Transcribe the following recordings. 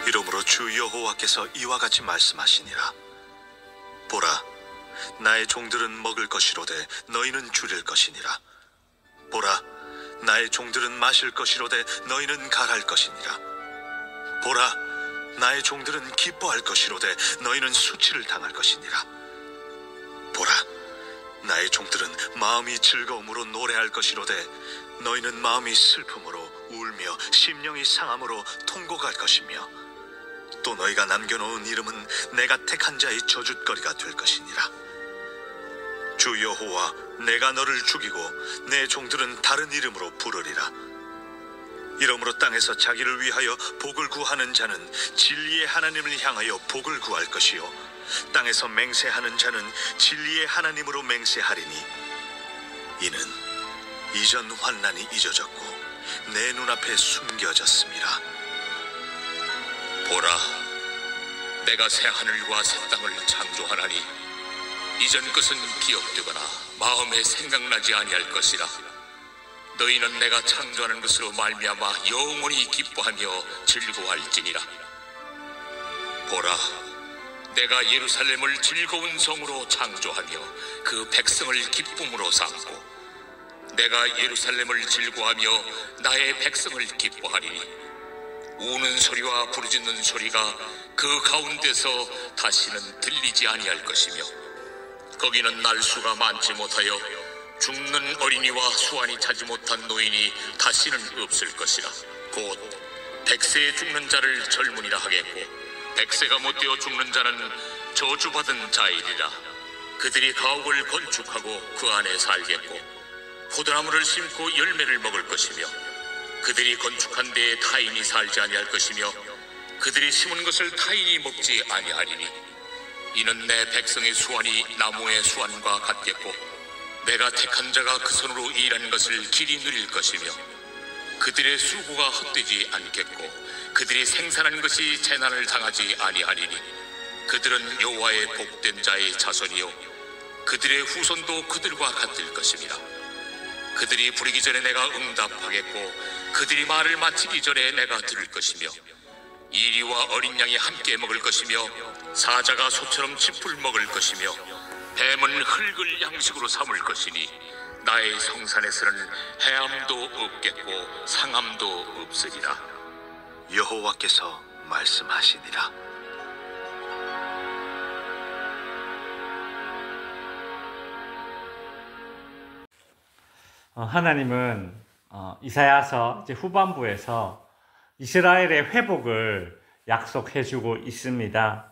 이러므로 주 여호와께서 이와 같이 말씀하시니라. 보라, 나의 종들은 먹을 것이로되 너희는 줄일 것이니라. 보라, 나의 종들은 마실 것이로되 너희는 갈할 것이니라. 보라, 나의 종들은 기뻐할 것이로되 너희는 수치를 당할 것이니라. 보라, 나의 종들은 마음이 즐거움으로 노래할 것이로되 너희는 마음이 슬픔으로 울며 심령이 상함으로 통곡할 것이며, 또 너희가 남겨놓은 이름은 내가 택한 자의 저주거리가 될 것이니라. 주 여호와, 내가 너를 죽이고 내 종들은 다른 이름으로 부르리라. 이러므로 땅에서 자기를 위하여 복을 구하는 자는 진리의 하나님을 향하여 복을 구할 것이요, 땅에서 맹세하는 자는 진리의 하나님으로 맹세하리니, 이는 이전 환난이 잊어졌고 내 눈앞에 숨겨졌습니다. 보라, 내가 새 하늘과 새 땅을 창조하나니 이전 것은 기억되거나 마음에 생각나지 아니할 것이라. 너희는 내가 창조하는 것으로 말미암아 영원히 기뻐하며 즐거워할지니라. 보라, 내가 예루살렘을 즐거운 성으로 창조하며 그 백성을 기쁨으로 삼고, 내가 예루살렘을 즐거워하며 나의 백성을 기뻐하리니 우는 소리와 부르짖는 소리가 그 가운데서 다시는 들리지 아니할 것이며, 거기는 날수가 많지 못하여 죽는 어린이와 수완이 차지 못한 노인이 다시는 없을 것이라. 곧 백세에 죽는 자를 젊은이라 하겠고, 백세가 못되어 죽는 자는 저주받은 자이리라. 그들이 가옥을 건축하고 그 안에 살겠고, 포도나무를 심고 열매를 먹을 것이며, 그들이 건축한 데에 타인이 살지 아니할 것이며, 그들이 심은 것을 타인이 먹지 아니하리니, 이는 내 백성의 수완이 나무의 수완과 같겠고, 내가 택한 자가 그 손으로 일한 것을 길이 누릴 것이며, 그들의 수고가 헛되지 않겠고, 그들이 생산한 것이 재난을 당하지 아니하리니, 그들은 여호와의 복된 자의 자손이요 그들의 후손도 그들과 같을 것입니다. 그들이 부르기 전에 내가 응답하겠고, 그들이 말을 마치기 전에 내가 들을 것이며, 이리와 어린 양이 함께 먹을 것이며, 사자가 소처럼 짚을 먹을 것이며, 뱀은 흙을 양식으로 삼을 것이니, 나의 성산에서는 해함도 없겠고 상함도 없으리라. 여호와께서 말씀하시니라. 하나님은 이사야서 이제 후반부에서 이스라엘의 회복을 약속해주고 있습니다.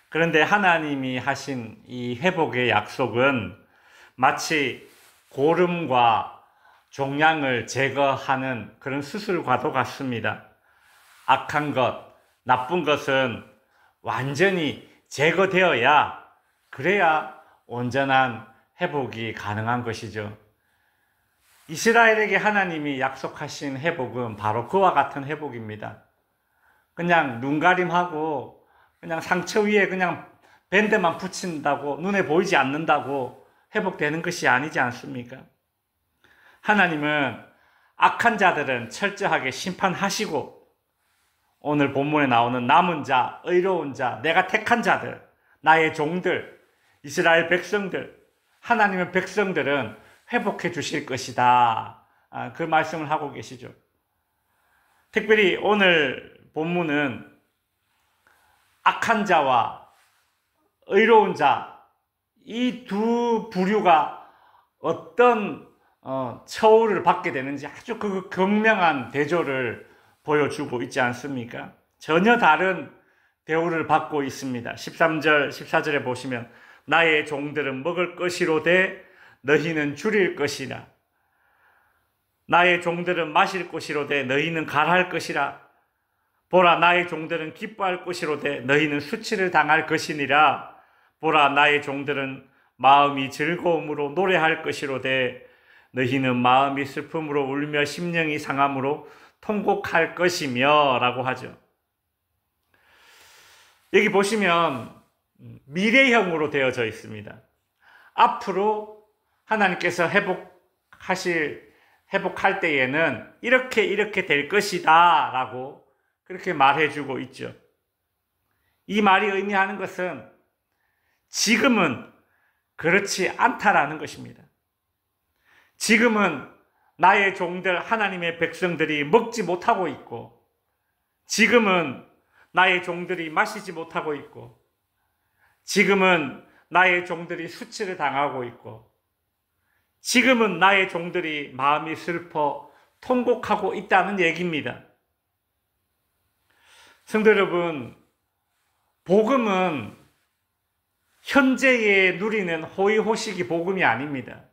그런데 하나님이 하신 이 회복의 약속은 마치 고름과 종양을 제거하는 그런 수술과도 같습니다. 악한 것, 나쁜 것은 완전히 제거되어야, 그래야 온전한 회복이 가능한 것이죠. 이스라엘에게 하나님이 약속하신 회복은 바로 그와 같은 회복입니다. 그냥 눈가림하고 그냥 상처 위에 그냥 밴드만 붙인다고, 눈에 보이지 않는다고 회복되는 것이 아니지 않습니까? 하나님은 악한 자들은 철저하게 심판하시고, 오늘 본문에 나오는 남은 자, 의로운 자, 내가 택한 자들, 나의 종들, 이스라엘 백성들, 하나님의 백성들은 회복해 주실 것이다. 그 말씀을 하고 계시죠. 특별히 오늘 본문은 악한 자와 의로운 자, 이 두 부류가 어떤 처우를 받게 되는지 아주 그 극명한 대조를 보여주고 있지 않습니까? 전혀 다른 대우를 받고 있습니다. 13절, 14절에 보시면 나의 종들은 먹을 것이로되 너희는 줄일 것이라. 나의 종들은 마실 것이로되 너희는 갈할 것이라. 보라, 나의 종들은 기뻐할 것이로되 너희는 수치를 당할 것이니라. 보라, 나의 종들은 마음이 즐거움으로 노래할 것이로되 너희는 마음이 슬픔으로 울며 심령이 상함으로 통곡할 것이며 라고 하죠. 여기 보시면 미래형으로 되어져 있습니다. 앞으로 하나님께서 회복할 때에는 이렇게 될 것이다 라고 그렇게 말해주고 있죠. 이 말이 의미하는 것은 지금은 그렇지 않다라는 것입니다. 지금은 나의 종들, 하나님의 백성들이 먹지 못하고 있고, 지금은 나의 종들이 마시지 못하고 있고, 지금은 나의 종들이 수치를 당하고 있고, 지금은 나의 종들이 마음이 슬퍼 통곡하고 있다는 얘기입니다. 성도 여러분, 복음은 현재에 누리는 호의호식이 복음이 아닙니다.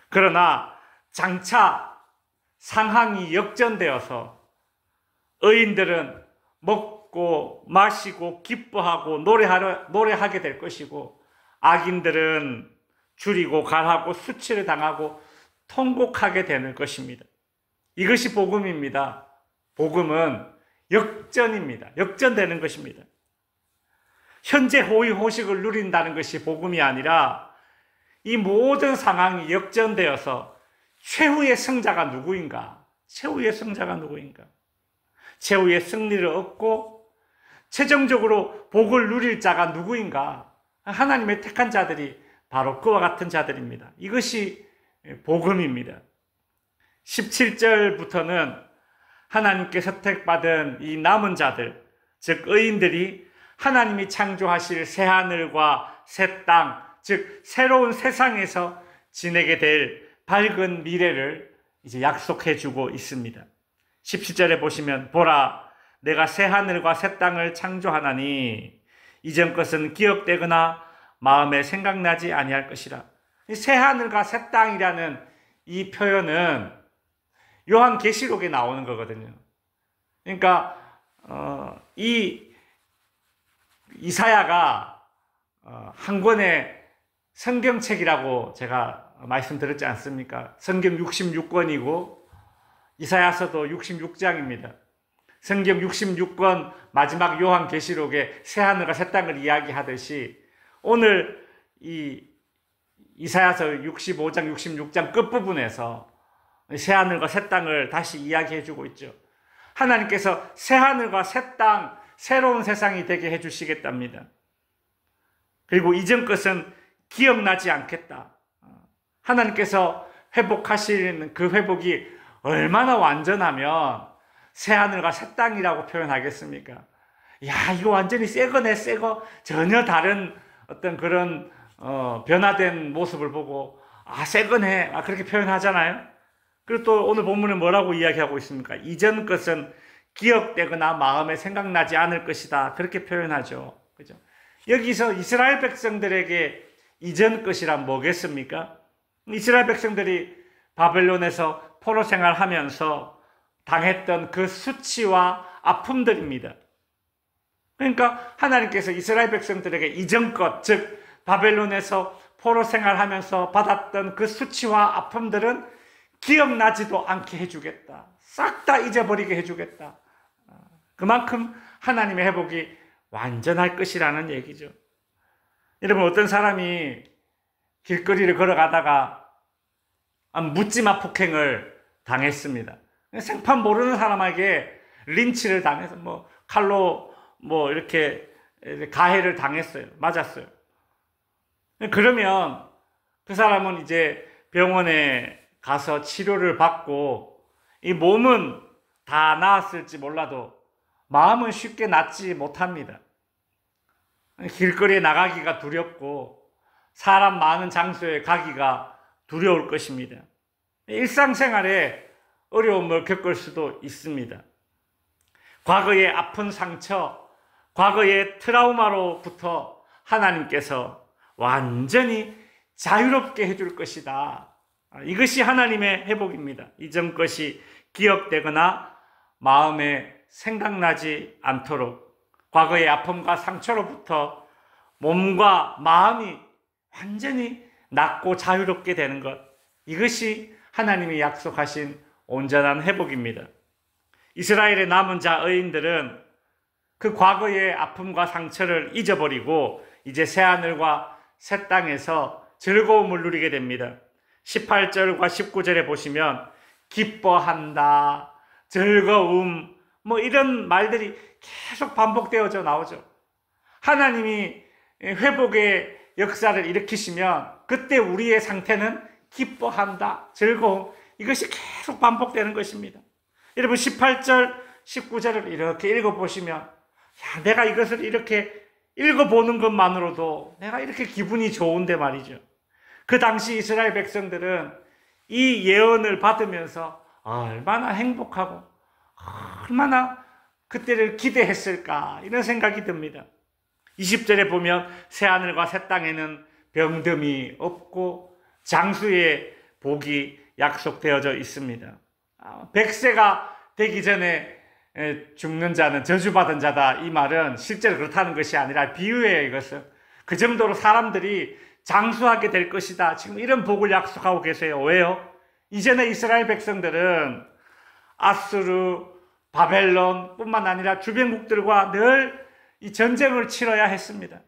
그러나 장차 상황이 역전되어서 의인들은 먹고 마시고 기뻐하고 노래하게 될 것이고, 악인들은 줄이고 갈하고 수치를 당하고 통곡하게 되는 것입니다. 이것이 복음입니다. 복음은 역전입니다. 역전되는 것입니다. 현재 호의호식을 누린다는 것이 복음이 아니라 이 모든 상황이 역전되어서 최후의 승자가 누구인가? 최후의 승자가 누구인가? 최후의 승리를 얻고 최종적으로 복을 누릴 자가 누구인가? 하나님의 택한 자들이 바로 그와 같은 자들입니다. 이것이 복음입니다. 17절부터는 하나님께 선택받은 이 남은 자들, 즉 의인들이 하나님이 창조하실 새하늘과 새 땅, 즉 새로운 세상에서 지내게 될 밝은 미래를 이제 약속해 주고 있습니다. 17절에 보시면 보라, 내가 새하늘과 새 땅을 창조하나니 이전 것은 기억되거나 마음에 생각나지 아니할 것이라. 새하늘과 새 땅이라는 이 표현은 요한계시록에 나오는 거거든요. 그러니까 이 이사야가 한 권의 성경책이라고 제가 말씀드렸지 않습니까? 성경 66권이고 이사야서도 66장입니다. 성경 66권 마지막 요한계시록에 새하늘과 새 땅을 이야기하듯이 오늘 이 이사야서 65장, 66장 끝부분에서 새하늘과 새 땅을 다시 이야기해 주고 있죠. 하나님께서 새하늘과 새 땅, 새로운 세상이 되게 해 주시겠답니다. 그리고 이전 것은 기억나지 않겠다. 하나님께서 회복하시는 그 회복이 얼마나 완전하면 새하늘과 새 땅이라고 표현하겠습니까? 야, 이거 완전히 새거네, 새거. 전혀 다른 어떤 그런 변화된 모습을 보고 새거네, 그렇게 표현하잖아요. 그리고 또 오늘 본문에 뭐라고 이야기하고 있습니까? 이전 것은 기억되거나 마음에 생각나지 않을 것이다, 그렇게 표현하죠. 그죠? 여기서 이스라엘 백성들에게 이전 것이란 뭐겠습니까? 이스라엘 백성들이 바벨론에서 포로 생활하면서 당했던 그 수치와 아픔들입니다. 그러니까 하나님께서 이스라엘 백성들에게 이전 것, 즉 바벨론에서 포로 생활하면서 받았던 그 수치와 아픔들은 기억나지도 않게 해주겠다. 싹 다 잊어버리게 해주겠다. 그만큼 하나님의 회복이 완전할 것이라는 얘기죠. 여러분, 어떤 사람이 길거리를 걸어가다가 묻지마 폭행을 당했습니다. 생판 모르는 사람에게 린치를 당해서 칼로 이렇게 가해를 당했어요. 맞았어요. 그러면 그 사람은 이제 병원에 가서 치료를 받고 이 몸은 다 나았을지 몰라도 마음은 쉽게 낫지 못합니다. 길거리에 나가기가 두렵고 사람 많은 장소에 가기가 두려울 것입니다. 일상생활에 어려움을 겪을 수도 있습니다. 과거의 아픈 상처, 과거의 트라우마로부터 하나님께서 완전히 자유롭게 해줄 것이다. 이것이 하나님의 회복입니다. 이전 것이 기억되거나 마음에 생각나지 않도록 과거의 아픔과 상처로부터 몸과 마음이 완전히 낫고 자유롭게 되는 것, 이것이 하나님이 약속하신 온전한 회복입니다. 이스라엘의 남은 자 의인들은 그 과거의 아픔과 상처를 잊어버리고 이제 새하늘과 새 땅에서 즐거움을 누리게 됩니다. 18절과 19절에 보시면 기뻐한다, 즐거움, 뭐 이런 말들이 계속 반복되어져 나오죠. 하나님이 회복의 역사를 일으키시면 그때 우리의 상태는 기뻐한다, 즐거움, 이것이 계속 반복되는 것입니다. 여러분 18절, 19절을 이렇게 읽어보시면 야, 내가 이것을 이렇게 읽어보는 것만으로도 내가 이렇게 기분이 좋은데 말이죠. 그 당시 이스라엘 백성들은 이 예언을 받으면서 얼마나 행복하고 얼마나 그때를 기대했을까 이런 생각이 듭니다. 20절에 보면 새하늘과 새 땅에는 병듦이 없고 장수의 복이 약속되어져 있습니다. 100세가 되기 전에 죽는 자는 저주받은 자다, 이 말은 실제로 그렇다는 것이 아니라 비유예요. 이것은 그 정도로 사람들이 장수하게 될 것이다, 지금 이런 복을 약속하고 계세요. 왜요? 이전에 이스라엘 백성들은 아수르, 바벨론 뿐만 아니라 주변국들과 늘 이 전쟁을 치러야 했습니다.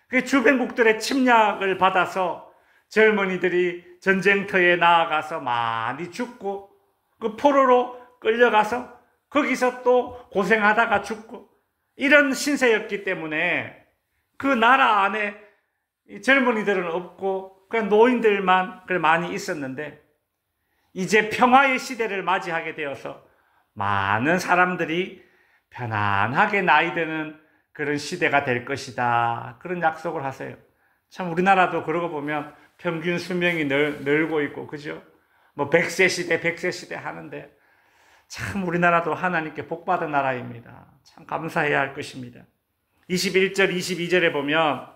그 주변국들의 침략을 받아서 젊은이들이 전쟁터에 나아가서 많이 죽고 그 포로로 끌려가서 거기서 또 고생하다가 죽고 이런 신세였기 때문에 그 나라 안에 젊은이들은 없고 그냥 노인들만 많이 있었는데, 이제 평화의 시대를 맞이하게 되어서 많은 사람들이 편안하게 나이 드는 그런 시대가 될 것이다, 그런 약속을 하세요. 참 우리나라도 그러고 보면 평균 수명이 늘고 있고, 그죠? 뭐 100세 시대, 100세 시대 하는데 참 우리나라도 하나님께 복받은 나라입니다. 참 감사해야 할 것입니다. 21절, 22절에 보면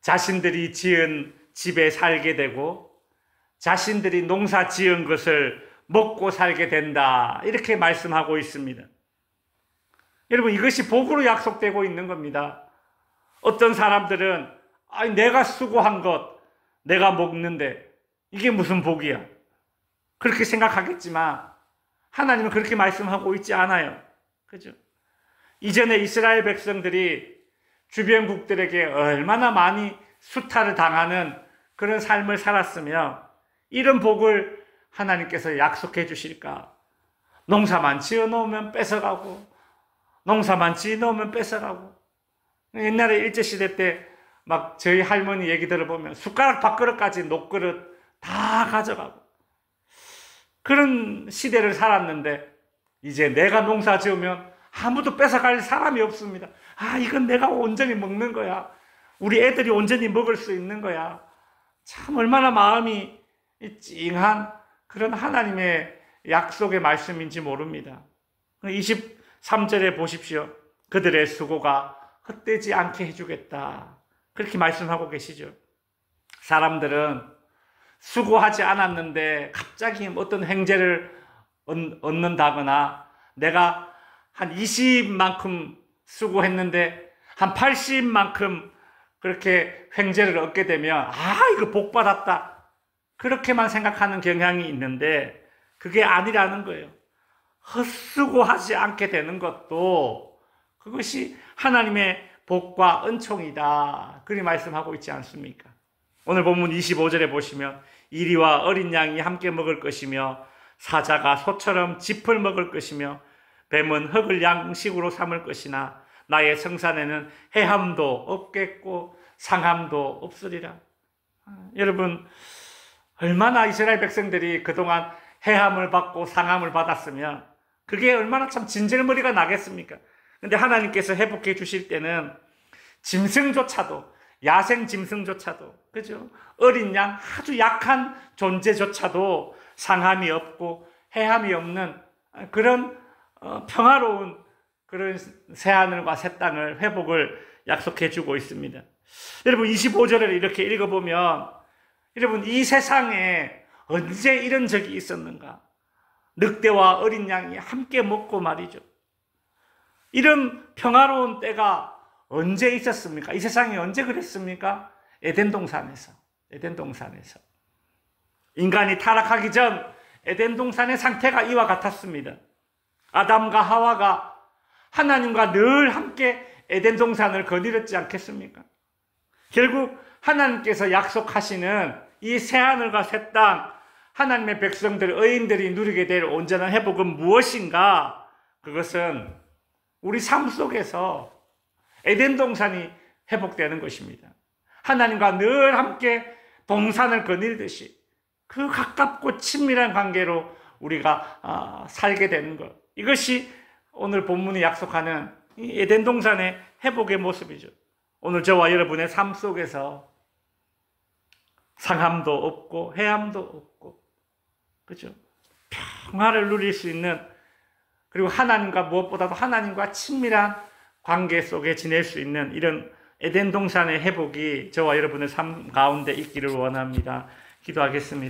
자신들이 지은 집에 살게 되고 자신들이 농사 지은 것을 먹고 살게 된다, 이렇게 말씀하고 있습니다. 여러분, 이것이 복으로 약속되고 있는 겁니다. 어떤 사람들은 내가 수고한 것 내가 먹는데 이게 무슨 복이야, 그렇게 생각하겠지만 하나님은 그렇게 말씀하고 있지 않아요. 그죠? 이전에 이스라엘 백성들이 주변국들에게 얼마나 많이 수탈을 당하는 그런 삶을 살았으며 이런 복을 하나님께서 약속해 주실까? 농사만 지어 놓으면 뺏어가고 농사만 지어 놓으면 뺏어가고. 옛날에 일제시대 때 막 저희 할머니 얘기 들어보면 숟가락 밥그릇까지 녹그릇 다 가져가고 그런 시대를 살았는데, 이제 내가 농사 지으면 아무도 뺏어갈 사람이 없습니다. 이건 내가 온전히 먹는 거야, 우리 애들이 온전히 먹을 수 있는 거야. 참 얼마나 마음이 찡한 그런 하나님의 약속의 말씀인지 모릅니다. 23절에 보십시오. 그들의 수고가 헛되지 않게 해주겠다, 그렇게 말씀하고 계시죠. 사람들은 수고하지 않았는데 갑자기 어떤 횡재를 얻는다거나 내가 한 20만큼 수고했는데 한 80만큼 그렇게 횡재를 얻게 되면 이거 복 받았다, 그렇게만 생각하는 경향이 있는데 그게 아니라는 거예요. 헛수고하지 않게 되는 것도 그것이 하나님의 복과 은총이다, 그리 말씀하고 있지 않습니까? 오늘 본문 25절에 보시면 이리와 어린 양이 함께 먹을 것이며 사자가 소처럼 짚을 먹을 것이며 뱀은 흙을 양식으로 삼을 것이나 나의 성산에는 해함도 없겠고 상함도 없으리라. 여러분, 얼마나 이스라엘 백성들이 그동안 해함을 받고 상함을 받았으면 그게 얼마나 참 진절머리가 나겠습니까? 근데 하나님께서 회복해 주실 때는 짐승조차도, 야생 짐승조차도, 그죠? 어린 양, 아주 약한 존재조차도 상함이 없고 해함이 없는 그런 평화로운 그런 새하늘과 새 땅을, 회복을 약속해 주고 있습니다. 여러분, 25절을 이렇게 읽어보면 여러분, 이 세상에 언제 이런 적이 있었는가? 늑대와 어린 양이 함께 먹고 말이죠. 이런 평화로운 때가 언제 있었습니까? 이 세상에 언제 그랬습니까? 에덴 동산에서. 인간이 타락하기 전 에덴 동산의 상태가 이와 같았습니다. 아담과 하와가 하나님과 늘 함께 에덴 동산을 거닐었지 않겠습니까? 결국 하나님께서 약속하시는 이 새하늘과 새 땅, 하나님의 백성들, 의인들이 누리게 될 온전한 회복은 무엇인가? 그것은 우리 삶 속에서 에덴 동산이 회복되는 것입니다. 하나님과 늘 함께 동산을 거닐듯이 그 가깝고 친밀한 관계로 우리가 살게 되는 것. 이것이 오늘 본문이 약속하는 이 에덴 동산의 회복의 모습이죠. 오늘 저와 여러분의 삶 속에서 상함도 없고 해함도 없고, 그렇죠? 평화를 누릴 수 있는, 그리고 하나님과 무엇보다도 하나님과 친밀한 관계 속에 지낼 수 있는 이런 에덴 동산의 회복이 저와 여러분의 삶 가운데 있기를 원합니다. 기도하겠습니다.